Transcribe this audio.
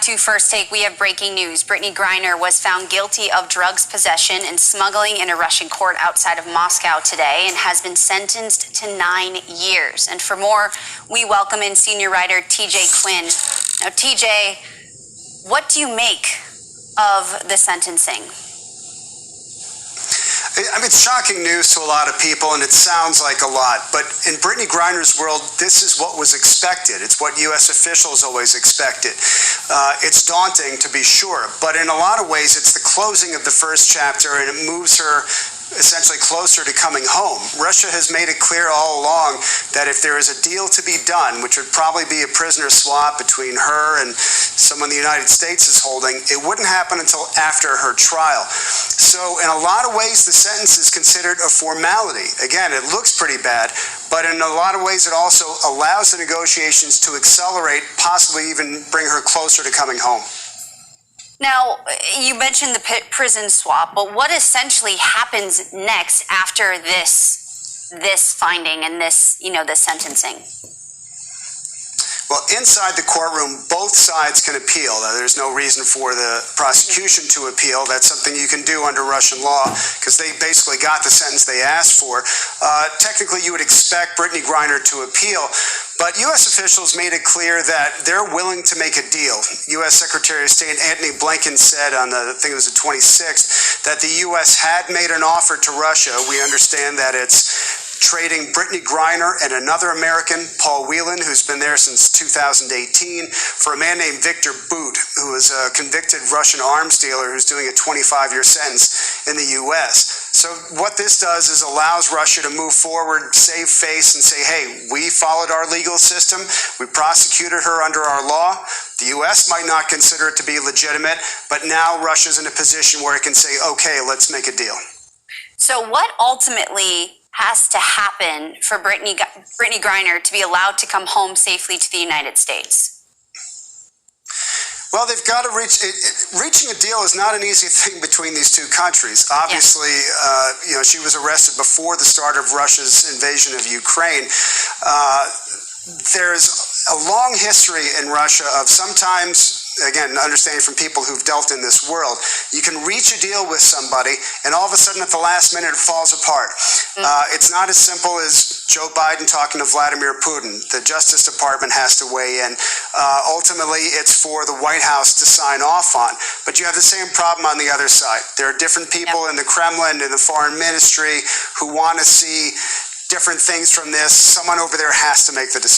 to First Take. We have breaking news. Brittney Griner was found guilty of drugs possession and smuggling in a Russian court outside of Moscow today and has been sentenced to 9 years. And for more, we welcome in senior writer TJ Quinn. Now, TJ, what do you make of the sentencing? I mean, it's shocking news to a lot of people, and it sounds like a lot. But in Brittney Griner's world, this is what was expected. It's what U.S. officials always expected. It's daunting, to be sure. But in a lot of ways, it's the closing of the first chapter, and it moves her essentially closer to coming home. Russia has made it clear all along that if there is a deal to be done, which would probably be a prisoner swap between her and someone the United States is holding, it wouldn't happen until after her trial. So in a lot of ways, the sentence is considered a formality. Again, it looks pretty bad, but in a lot of ways, it also allows the negotiations to accelerate, possibly even bring her closer to coming home. Now, you mentioned the prison swap, but what essentially happens next after this finding and this sentencing? Well, inside the courtroom, both sides can appeal. There's no reason for the prosecution to appeal. That's something you can do under Russian law because they basically got the sentence they asked for. Technically, you would expect Brittney Griner to appeal, but U.S. officials made it clear that they're willing to make a deal. U.S. Secretary of State Antony Blinken said on I think it was the 26th, that the U.S. had made an offer to Russia. We understand that it's trading Brittney Griner and another American, Paul Whelan, who's been there since 2018, for a man named Victor Bout, who is a convicted Russian arms dealer who's doing a 25-year sentence in the U.S. So what this does is allows Russia to move forward, save face, and say, hey, we followed our legal system. We prosecuted her under our law. The U.S. might not consider it to be legitimate, but now Russia's in a position where it can say, okay, let's make a deal. So what ultimately has to happen for Brittney Griner to be allowed to come home safely to the United States? Well, they've got to reaching a deal is not an easy thing between these two countries. Obviously, she was arrested before the start of Russia's invasion of Ukraine. There's a long history in Russia of sometimes, again, understanding from people who've dealt in this world, you can reach a deal with somebody and all of a sudden at the last minute it falls apart. It's not as simple as Joe Biden talking to Vladimir Putin. The Justice Department has to weigh in. Ultimately, it's for the White House to sign off on. But you have the same problem on the other side. There are different people in the Kremlin, in the foreign ministry, who want to see different things from this. Someone over there has to make the decision.